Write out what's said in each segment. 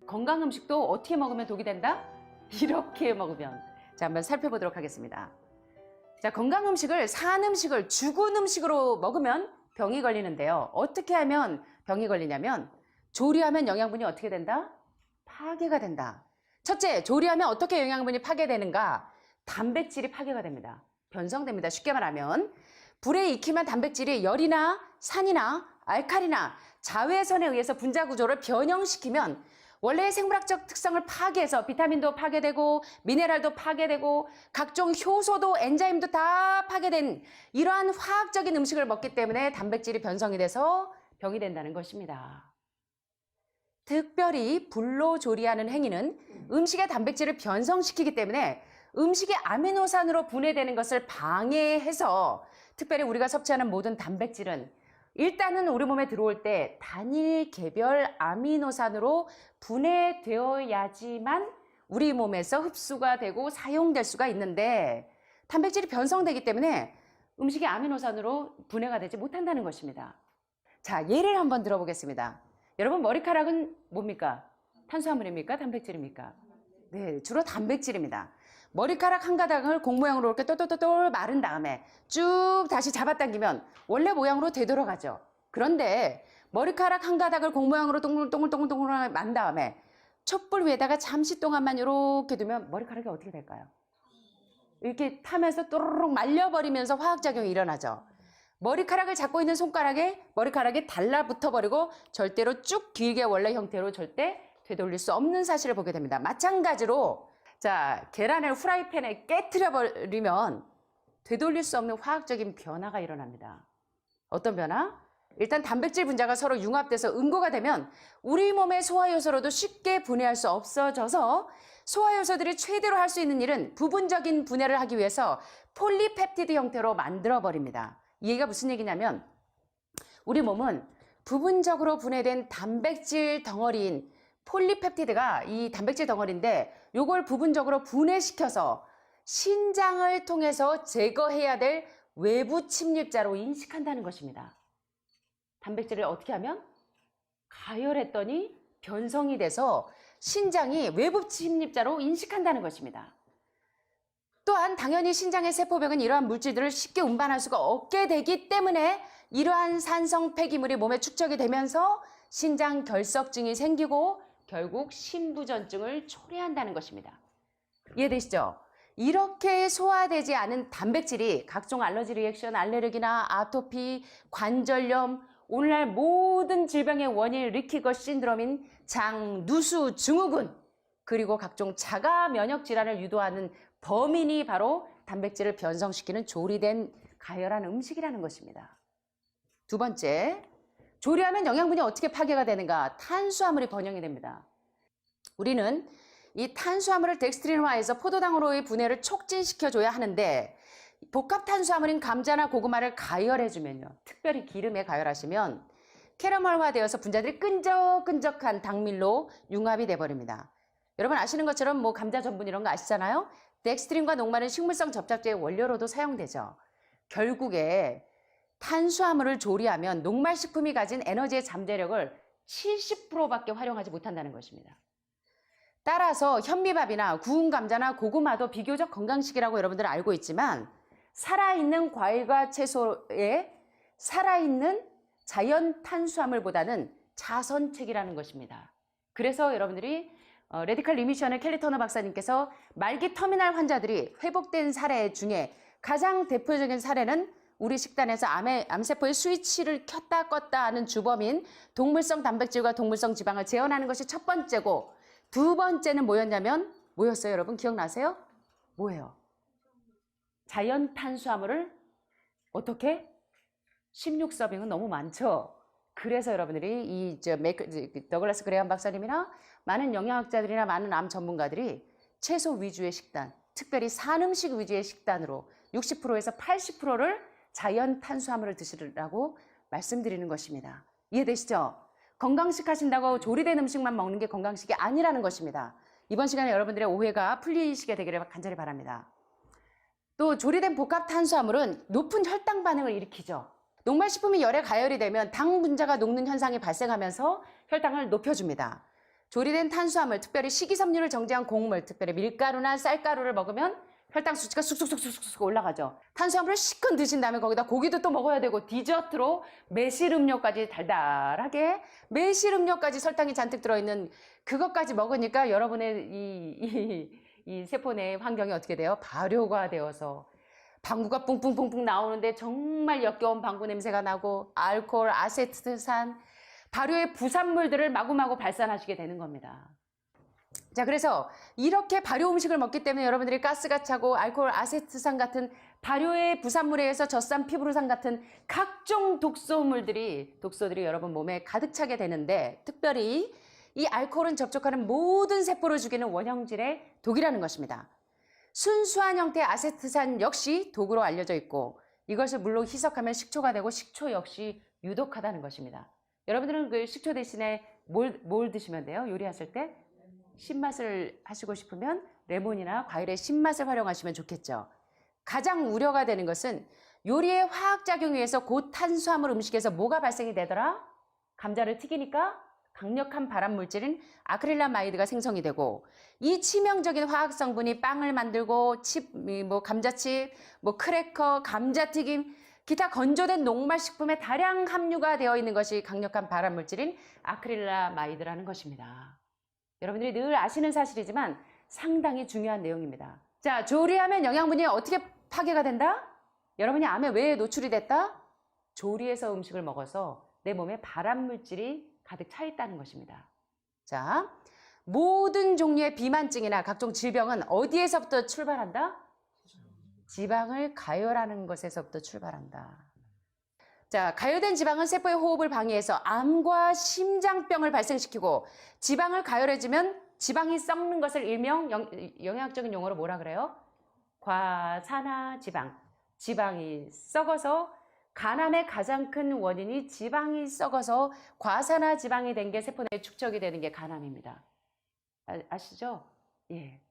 건강 음식도 어떻게 먹으면 독이 된다? 이렇게 먹으면. 자, 한번 살펴보도록 하겠습니다. 자, 건강 음식을, 산 음식을 죽은 음식으로 먹으면 병이 걸리는데요. 어떻게 하면 병이 걸리냐면, 조리하면 영양분이 어떻게 된다? 파괴가 된다. 첫째, 조리하면 어떻게 영양분이 파괴되는가? 단백질이 파괴가 됩니다. 변성됩니다. 쉽게 말하면 불에 익히면 단백질이 열이나 산이나 알칼리나 자외선에 의해서 분자 구조를 변형시키면 원래의 생물학적 특성을 파괴해서 비타민도 파괴되고 미네랄도 파괴되고 각종 효소도 엔자임도 다 파괴된 이러한 화학적인 음식을 먹기 때문에 단백질이 변성이 돼서 병이 된다는 것입니다. 특별히 불로 조리하는 행위는 음식의 단백질을 변성시키기 때문에 음식이 아미노산으로 분해되는 것을 방해해서 특별히 우리가 섭취하는 모든 단백질은 일단은 우리 몸에 들어올 때 단일 개별 아미노산으로 분해되어야지만 우리 몸에서 흡수가 되고 사용될 수가 있는데 단백질이 변성되기 때문에 음식이 아미노산으로 분해가 되지 못한다는 것입니다. 자, 예를 한번 들어보겠습니다. 여러분, 머리카락은 뭡니까? 탄수화물입니까? 단백질입니까? 네, 주로 단백질입니다. 머리카락 한 가닥을 공 모양으로 이렇게 똘똘똘 마른 다음에 쭉 다시 잡아당기면 원래 모양으로 되돌아가죠. 그런데 머리카락 한 가닥을 공 모양으로 동글동글동글동글 만 다음에 촛불 위에다가 잠시 동안만 이렇게 두면 머리카락이 어떻게 될까요? 이렇게 타면서 또르륵 말려버리면서 화학작용이 일어나죠. 머리카락을 잡고 있는 손가락에 머리카락이 달라붙어 버리고 절대로 쭉 길게 원래 형태로 절대 되돌릴 수 없는 사실을 보게 됩니다. 마찬가지로 자, 계란을 후라이팬에 깨트려 버리면 되돌릴 수 없는 화학적인 변화가 일어납니다. 어떤 변화? 일단 단백질 분자가 서로 융합돼서 응고가 되면 우리 몸의 소화효소로도 쉽게 분해할 수 없어져서 소화효소들이 최대로 할 수 있는 일은 부분적인 분해를 하기 위해서 폴리펩티드 형태로 만들어 버립니다. 이 얘기가 무슨 얘기냐면 우리 몸은 부분적으로 분해된 단백질 덩어리인 폴리펩티드가 이 단백질 덩어리인데 요걸 부분적으로 분해시켜서 신장을 통해서 제거해야 될 외부 침입자로 인식한다는 것입니다. 단백질을 어떻게 하면? 가열했더니 변성이 돼서 신장이 외부 침입자로 인식한다는 것입니다. 또한 당연히 신장의 세포벽은 이러한 물질들을 쉽게 운반할 수가 없게 되기 때문에 이러한 산성 폐기물이 몸에 축적이 되면서 신장 결석증이 생기고 결국 신부전증을 초래한다는 것입니다. 이해되시죠? 이렇게 소화되지 않은 단백질이 각종 알러지 리액션, 알레르기나 아토피, 관절염, 오늘날 모든 질병의 원인을 일으키고 신드롬인 장, 누수, 증후군 그리고 각종 자가 면역 질환을 유도하는 범인이 바로 단백질을 변성시키는 조리된 가열한 음식이라는 것입니다. 두 번째, 조리하면 영양분이 어떻게 파괴가 되는가? 탄수화물이 번영이 됩니다. 우리는 이 탄수화물을 덱스트린화해서 포도당으로의 분해를 촉진시켜줘야 하는데 복합 탄수화물인 감자나 고구마를 가열해주면요. 특별히 기름에 가열하시면 캐러멜화되어서 분자들이 끈적끈적한 당밀로 융합이 돼버립니다. 여러분 아시는 것처럼 뭐 감자 전분 이런 거 아시잖아요? 덱스트린과 녹말은 식물성 접착제의 원료로도 사용되죠. 결국에 탄수화물을 조리하면 녹말식품이 가진 에너지의 잠재력을 70%밖에 활용하지 못한다는 것입니다. 따라서 현미밥이나 구운 감자나 고구마도 비교적 건강식이라고 여러분들 알고 있지만 살아있는 과일과 채소에 살아있는 자연 탄수화물보다는 자선책이라는 것입니다. 그래서 여러분들이 레디컬 리미션의 켈리 터너 박사님께서 말기 터미널 환자들이 회복된 사례 중에 가장 대표적인 사례는 우리 식단에서 암세포의 스위치를 켰다 껐다 하는 주범인 동물성 단백질과 동물성 지방을 제어하는 것이 첫 번째고 두 번째는 뭐였어요? 여러분 기억나세요? 뭐예요? 자연 탄수화물을 어떻게? 16서빙은 너무 많죠? 그래서 여러분들이 더글라스 그레이엄 박사님이나 많은 영양학자들이나 많은 암 전문가들이 채소 위주의 식단, 특별히 산 음식 위주의 식단으로 60%에서 80%를 자연 탄수화물을 드시라고 말씀드리는 것입니다. 이해되시죠? 건강식 하신다고 조리된 음식만 먹는 게 건강식이 아니라는 것입니다. 이번 시간에 여러분들의 오해가 풀리시게 되기를 간절히 바랍니다. 또 조리된 복합 탄수화물은 높은 혈당 반응을 일으키죠. 녹말식품이 열에 가열이 되면 당 분자가 녹는 현상이 발생하면서 혈당을 높여줍니다. 조리된 탄수화물, 특별히 식이섬유를 정제한 곡물, 특별히 밀가루나 쌀가루를 먹으면 혈당 수치가 쑥쑥쑥쑥 올라가죠. 탄수화물을 실컷 드신 다음에 거기다 고기도 또 먹어야 되고 디저트로 매실 음료까지 달달하게 매실 음료까지 설탕이 잔뜩 들어있는 그것까지 먹으니까 여러분의 이 세포 내 환경이 어떻게 돼요? 발효가 되어서 방구가 뿡뿡뿡뿡 나오는데 정말 역겨운 방구 냄새가 나고 알코올, 아세트산, 발효의 부산물들을 마구마구 발산하시게 되는 겁니다. 자, 그래서 이렇게 발효 음식을 먹기 때문에 여러분들이 가스가 차고 알코올, 아세트산 같은 발효의 부산물에 의해서 젖산, 피부로산 같은 각종 독소들이 여러분 몸에 가득 차게 되는데 특별히 이 알코올은 접촉하는 모든 세포를 죽이는 원형질의 독이라는 것입니다. 순수한 형태의 아세트산 역시 독으로 알려져 있고 이것을 물로 희석하면 식초가 되고 식초 역시 유독하다는 것입니다. 여러분들은 그 식초 대신에 뭘 드시면 돼요? 요리하실 때? 신맛을 하시고 싶으면 레몬이나 과일의 신맛을 활용하시면 좋겠죠. 가장 우려가 되는 것은 요리의 화학작용에 의해서 고탄수화물 음식에서 뭐가 발생이 되더라? 감자를 튀기니까 강력한 발암물질인 아크릴라마이드가 생성이 되고 이 치명적인 화학성분이 빵을 만들고 감자칩, 크래커, 감자튀김, 기타 건조된 녹말식품에 다량 함유가 되어 있는 것이 강력한 발암물질인 아크릴라마이드라는 것입니다. 여러분들이 늘 아시는 사실이지만 상당히 중요한 내용입니다. 자, 조리하면 영양분이 어떻게 파괴가 된다? 여러분이 암에 왜 노출이 됐다? 조리해서 음식을 먹어서 내 몸에 발암물질이 가득 차 있다는 것입니다. 자, 모든 종류의 비만증이나 각종 질병은 어디에서부터 출발한다? 지방을 가열하는 것에서부터 출발한다. 자, 가열된 지방은 세포의 호흡을 방해해서 암과 심장병을 발생시키고 지방을 가열해지면 지방이 썩는 것을 일명 영양학적인 용어로 뭐라 그래요? 과산화지방. 지방이 썩어서 간암의 가장 큰 원인이 지방이 썩어서 과산화지방이 된 게 세포 내에 축적이 되는 게 간암입니다. 아시죠? 예.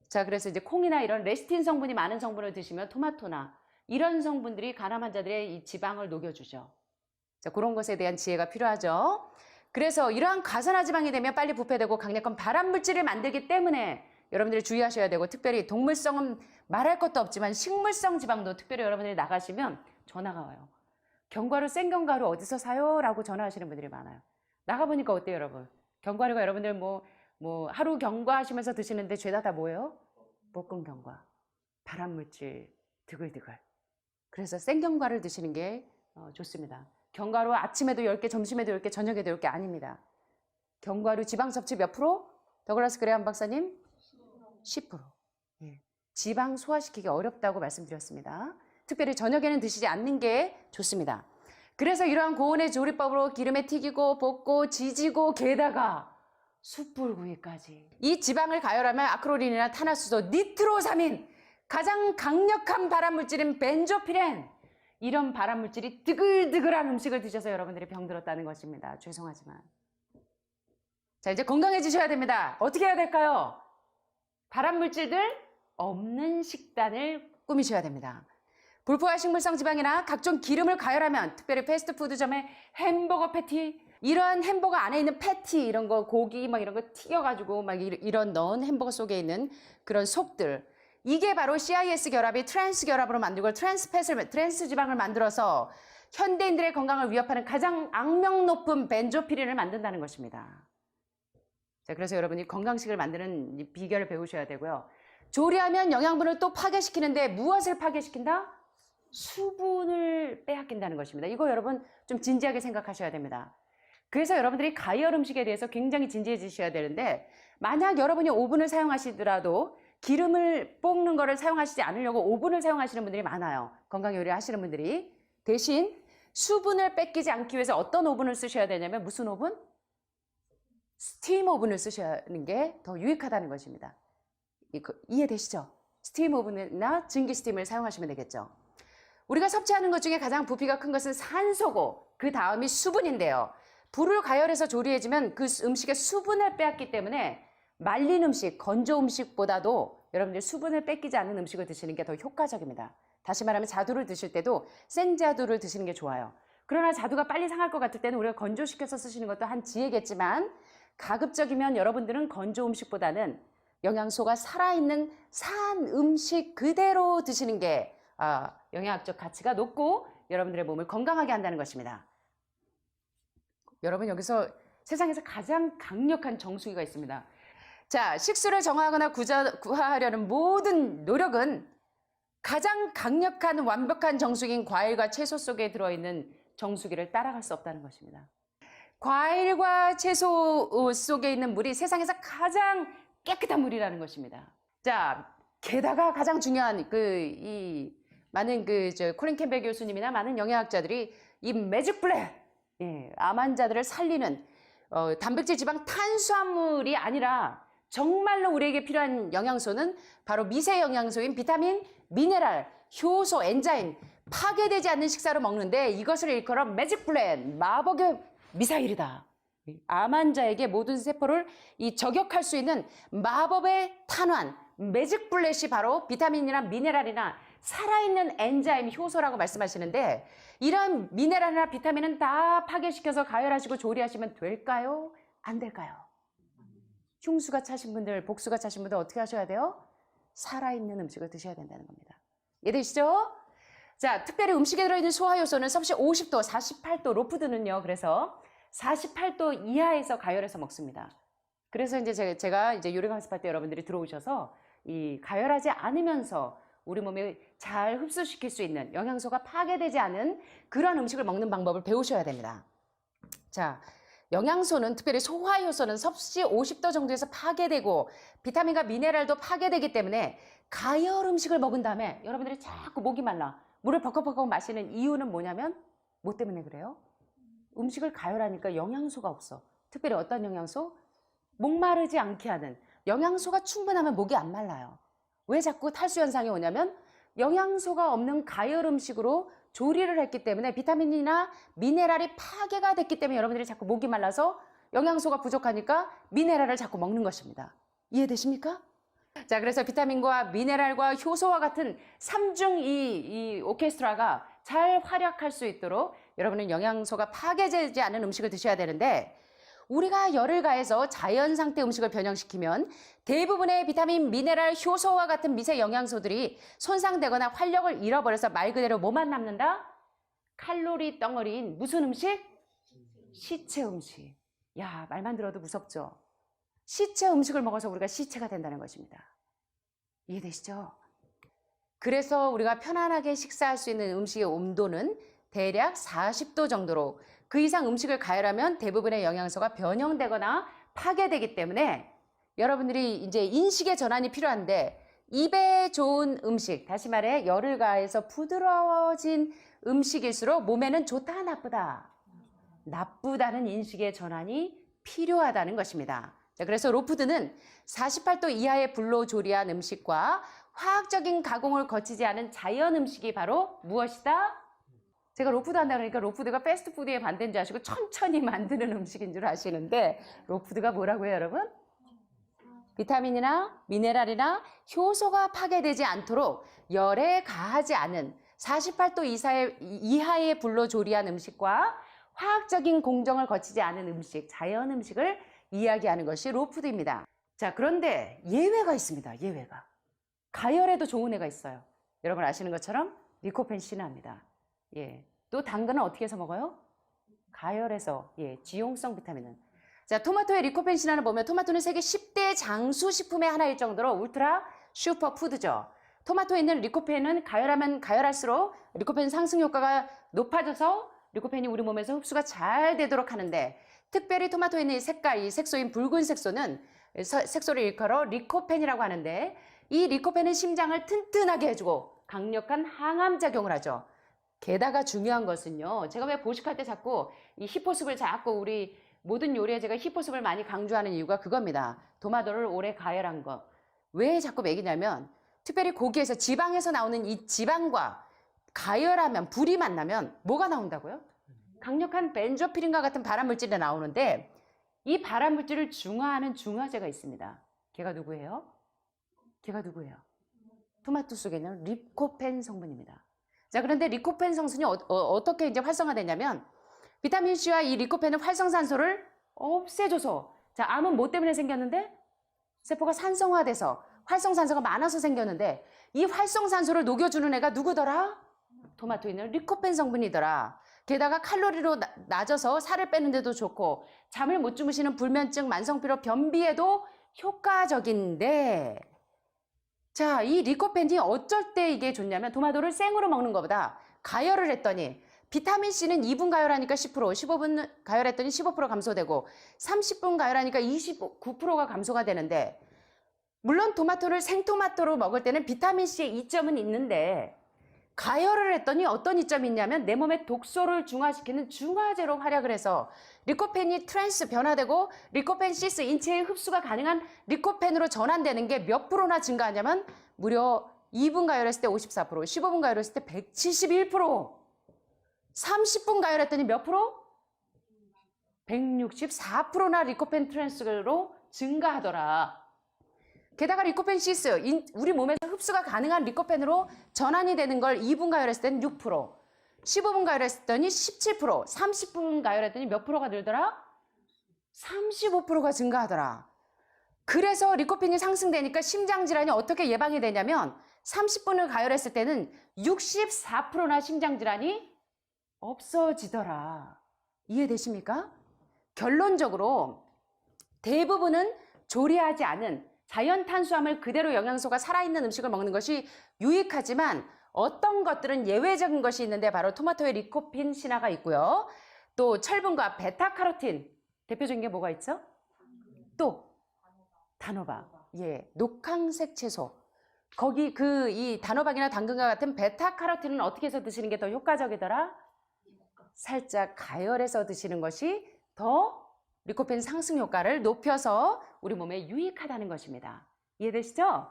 자, 그래서 이제 콩이나 이런 레시틴 성분이 많은 성분을 드시면 토마토나 이런 성분들이 간암 환자들의 이 지방을 녹여주죠. 자, 그런 것에 대한 지혜가 필요하죠. 그래서 이러한 과산화지방이 되면 빨리 부패되고 강력한 발암물질을 만들기 때문에 여러분들이 주의하셔야 되고 특별히 동물성은 말할 것도 없지만 식물성 지방도 특별히 여러분들이 나가시면 전화가 와요. 견과류, 생견과류 어디서 사요? 라고 전화하시는 분들이 많아요. 나가보니까 어때요, 여러분? 견과류가 여러분들 뭐 하루 견과 하시면서 드시는데 죄다 다 뭐예요? 볶은 견과, 발암물질, 드글드글. 그래서 생견과를 드시는 게 좋습니다. 견과류 아침에도 10개, 점심에도 10개, 저녁에도 10개 아닙니다. 견과류 지방 섭취 몇 프로? 더글라스 그레함 박사님? 10%. 예. 지방 소화시키기 어렵다고 말씀드렸습니다. 특별히 저녁에는 드시지 않는 게 좋습니다. 그래서 이러한 고온의 조리법으로 기름에 튀기고 볶고 지지고 게다가 숯불구이까지. 이 지방을 가열하면 아크로린이나 탄화수소, 니트로사민, 가장 강력한 발암물질인 벤조피렌, 이런 발암물질이 뜨글뜨글한 음식을 드셔서 여러분들이 병들었다는 것입니다. 죄송하지만. 자, 이제 건강해지셔야 됩니다. 어떻게 해야 될까요? 발암물질들 없는 식단을 꾸미셔야 됩니다. 불포화 식물성 지방이나 각종 기름을 가열하면 특별히 패스트푸드점의 햄버거 패티, 이러한 햄버거 안에 있는 패티 이런 거 고기 막 이런 거 튀겨가지고 막 이런 넣은 햄버거 속에 있는 그런 속들, 이게 바로 CIS 결합이 트랜스 결합으로 만들고 트랜스 지방을 만들어서 현대인들의 건강을 위협하는 가장 악명 높은 벤조피렌을 만든다는 것입니다. 자, 그래서 여러분이 건강식을 만드는 비결을 배우셔야 되고요. 조리하면 영양분을 또 파괴시키는데 무엇을 파괴시킨다? 수분을 빼앗긴다는 것입니다. 이거 여러분 좀 진지하게 생각하셔야 됩니다. 그래서 여러분들이 가열 음식에 대해서 굉장히 진지해지셔야 되는데 만약 여러분이 오븐을 사용하시더라도 기름을 볶는 거를 사용하시지 않으려고 오븐을 사용하시는 분들이 많아요. 건강 요리 하시는 분들이. 대신 수분을 뺏기지 않기 위해서 어떤 오븐을 쓰셔야 되냐면 무슨 오븐? 스팀 오븐을 쓰시는 게 더 유익하다는 것입니다. 이해되시죠? 스팀 오븐이나 증기 스팀을 사용하시면 되겠죠. 우리가 섭취하는 것 중에 가장 부피가 큰 것은 산소고 그 다음이 수분인데요. 불을 가열해서 조리해지면 그 음식의 수분을 빼앗기 때문에 말린 음식, 건조 음식보다도 여러분들 수분을 뺏기지 않는 음식을 드시는 게 더 효과적입니다. 다시 말하면 자두를 드실 때도 생자두를 드시는 게 좋아요. 그러나 자두가 빨리 상할 것 같을 때는 우리가 건조시켜서 쓰시는 것도 한 지혜겠지만 가급적이면 여러분들은 건조 음식보다는 영양소가 살아있는 산 음식 그대로 드시는 게 영양학적 가치가 높고 여러분들의 몸을 건강하게 한다는 것입니다. 여러분, 여기서 세상에서 가장 강력한 정수기가 있습니다. 자, 식수를 정화하거나 구하려는 모든 노력은 가장 강력한 완벽한 정수기인 과일과 채소 속에 들어있는 정수기를 따라갈 수 없다는 것입니다. 과일과 채소 속에 있는 물이 세상에서 가장 깨끗한 물이라는 것입니다. 자, 게다가 가장 중요한 많은 콜린 캠벨 교수님이나 많은 영양학자들이 이 매직 블렌, 암 환자들을 살리는 단백질, 지방, 탄수화물이 아니라 정말로 우리에게 필요한 영양소는 바로 미세 영양소인 비타민, 미네랄, 효소, 엔자임, 파괴되지 않는 식사로 먹는데 이것을 일컬어 매직 블렌, 마법의 미사일이다. 암 환자에게 모든 세포를 저격할 수 있는 마법의 탄환, 매직 블렛이 바로 비타민이나 미네랄이나 살아있는 엔자임, 효소라고 말씀하시는데 이런 미네랄이나 비타민은 다 파괴시켜서 가열하시고 조리하시면 될까요? 안 될까요? 흉수가 차신 분들, 복수가 차신 분들 어떻게 하셔야 돼요? 살아있는 음식을 드셔야 된다는 겁니다. 이해되시죠? 자, 특별히 음식에 들어있는 소화효소는 섭씨 50도, 48도, 로푸드는요. 그래서 48도 이하에서 가열해서 먹습니다. 그래서 이제 제가 이제 요리 강습할 때 여러분들이 들어오셔서 이 가열하지 않으면서 우리 몸에 잘 흡수시킬 수 있는 영양소가 파괴되지 않은 그런 음식을 먹는 방법을 배우셔야 됩니다. 자, 영양소는 특별히 소화효소는 섭씨 50도 정도에서 파괴되고 비타민과 미네랄도 파괴되기 때문에 가열 음식을 먹은 다음에 여러분들이 자꾸 목이 말라 물을 벌컥벌컥 마시는 이유는 뭐냐면 뭐 때문에 그래요? 음식을 가열하니까 영양소가 없어. 특별히 어떤 영양소? 목마르지 않게 하는 영양소가 충분하면 목이 안 말라요. 왜 자꾸 탈수 현상이 오냐면 영양소가 없는 가열 음식으로 조리를 했기 때문에 비타민이나 미네랄이 파괴가 됐기 때문에 여러분들이 자꾸 목이 말라서 영양소가 부족하니까 미네랄을 자꾸 먹는 것입니다. 이해되십니까? 자, 그래서 비타민과 미네랄과 효소와 같은 삼중 이 오케스트라가 잘 활약할 수 있도록 여러분은 영양소가 파괴되지 않은 음식을 드셔야 되는데 우리가 열을 가해서 자연 상태 음식을 변형시키면 대부분의 비타민, 미네랄, 효소와 같은 미세 영양소들이 손상되거나 활력을 잃어버려서 말 그대로 뭐만 남는다? 칼로리 덩어리인 무슨 음식? 시체 음식. 야, 말만 들어도 무섭죠? 시체 음식을 먹어서 우리가 시체가 된다는 것입니다. 이해되시죠? 그래서 우리가 편안하게 식사할 수 있는 음식의 온도는 대략 40도 정도로 그 이상 음식을 가열하면 대부분의 영양소가 변형되거나 파괴되기 때문에 여러분들이 이제 인식의 전환이 필요한데 입에 좋은 음식, 다시 말해 열을 가해서 부드러워진 음식일수록 몸에는 좋다, 나쁘다? 나쁘다는 인식의 전환이 필요하다는 것입니다. 자, 그래서 로푸드는 48도 이하의 불로 조리한 음식과 화학적인 가공을 거치지 않은 자연 음식이 바로 무엇이다? 제가 로푸드 한다 그러니까 로푸드가 패스트푸드의 반대인 줄 아시고 천천히 만드는 음식인 줄 아시는데 로푸드가 뭐라고요, 여러분? 비타민이나 미네랄이나 효소가 파괴되지 않도록 열에 가하지 않은 48도 이하의 불로 조리한 음식과 화학적인 공정을 거치지 않은 음식, 자연 음식을 이야기하는 것이 로푸드입니다. 자, 그런데 예외가 있습니다. 예외가. 가열에도 좋은 애가 있어요. 여러분 아시는 것처럼 리코펜 신화입니다. 예. 또 당근은 어떻게 해서 먹어요? 가열해서. 예, 지용성 비타민은. 자, 토마토의 리코펜 신화를 보면 토마토는 세계 10대 장수 식품의 하나일 정도로 울트라 슈퍼 푸드죠. 토마토에 있는 리코펜은 가열하면 가열할수록 리코펜 상승 효과가 높아져서 리코펜이 우리 몸에서 흡수가 잘 되도록 하는데 특별히 토마토에 있는 이 색깔, 이 색소인 붉은 색소는 색소를 일컬어 리코펜이라고 하는데 이 리코펜은 심장을 튼튼하게 해주고 강력한 항암 작용을 하죠. 게다가 중요한 것은요. 제가 왜 보식할 때 자꾸 이 히포습을 자꾸 우리 모든 요리에 제가 히포습을 많이 강조하는 이유가 그겁니다. 토마토를 오래 가열한 거. 왜 자꾸 먹이냐면 특별히 고기에서 지방에서 나오는 이 지방과 가열하면 불이 만나면 뭐가 나온다고요? 강력한 벤조피린과 같은 발암물질이 나오는데 이 발암물질을 중화하는 중화제가 있습니다. 걔가 누구예요? 걔가 누구예요? 토마토 속에 있는 리코펜 성분입니다. 자, 그런데 리코펜 성분이 어떻게 이제 활성화되냐면 비타민 C와 이 리코펜은 활성산소를 없애줘서 자, 암은 뭐 때문에 생겼는데? 세포가 산성화돼서 활성산소가 많아서 생겼는데 이 활성산소를 녹여주는 애가 누구더라? 토마토에 있는 리코펜 성분이더라. 게다가 칼로리로 낮아서 살을 빼는 데도 좋고 잠을 못 주무시는 불면증, 만성피로, 변비에도 효과적인데 자, 이 리코펜이 어쩔 때 이게 좋냐면 토마토를 생으로 먹는 것보다 가열을 했더니 비타민C는 2분 가열하니까 10%, 15분 가열했더니 15% 감소되고 30분 가열하니까 29%가 감소가 되는데 물론 토마토를 생토마토로 먹을 때는 비타민C의 이점은 있는데 가열을 했더니 어떤 이점이 있냐면 내 몸의 독소를 중화시키는 중화제로 활약을 해서 리코펜이 트랜스 변화되고 리코펜 시스 인체에 흡수가 가능한 리코펜으로 전환되는 게 몇 프로나 증가하냐면 무려 2분 가열했을 때 54%, 15분 가열했을 때 171%, 30분 가열했더니 몇 프로? 164%나 리코펜 트랜스로 증가하더라. 게다가 리코펜 시스, 우리 몸에서 흡수가 가능한 리코펜으로 전환이 되는 걸 2분 가열했을 때는 6%, 15분 가열했을 때는 17%, 30분 가열했더니 몇 프로가 늘더라? 35%가 증가하더라. 그래서 리코펜이 상승되니까 심장질환이 어떻게 예방이 되냐면 30분을 가열했을 때는 64%나 심장질환이 없어지더라. 이해되십니까? 결론적으로 대부분은 조리하지 않은 자연 탄수화물 그대로 영양소가 살아있는 음식을 먹는 것이 유익하지만 어떤 것들은 예외적인 것이 있는데 바로 토마토에 리코펜 신화가 있고요. 또 철분과 베타카로틴 대표적인 게 뭐가 있죠? 또 단호박, 예, 녹황색 채소. 거기 이 단호박이나 당근과 같은 베타카로틴은 어떻게 해서 드시는 게 더 효과적이더라? 살짝 가열해서 드시는 것이 더 리코펜 상승 효과를 높여서 우리 몸에 유익하다는 것입니다. 이해되시죠?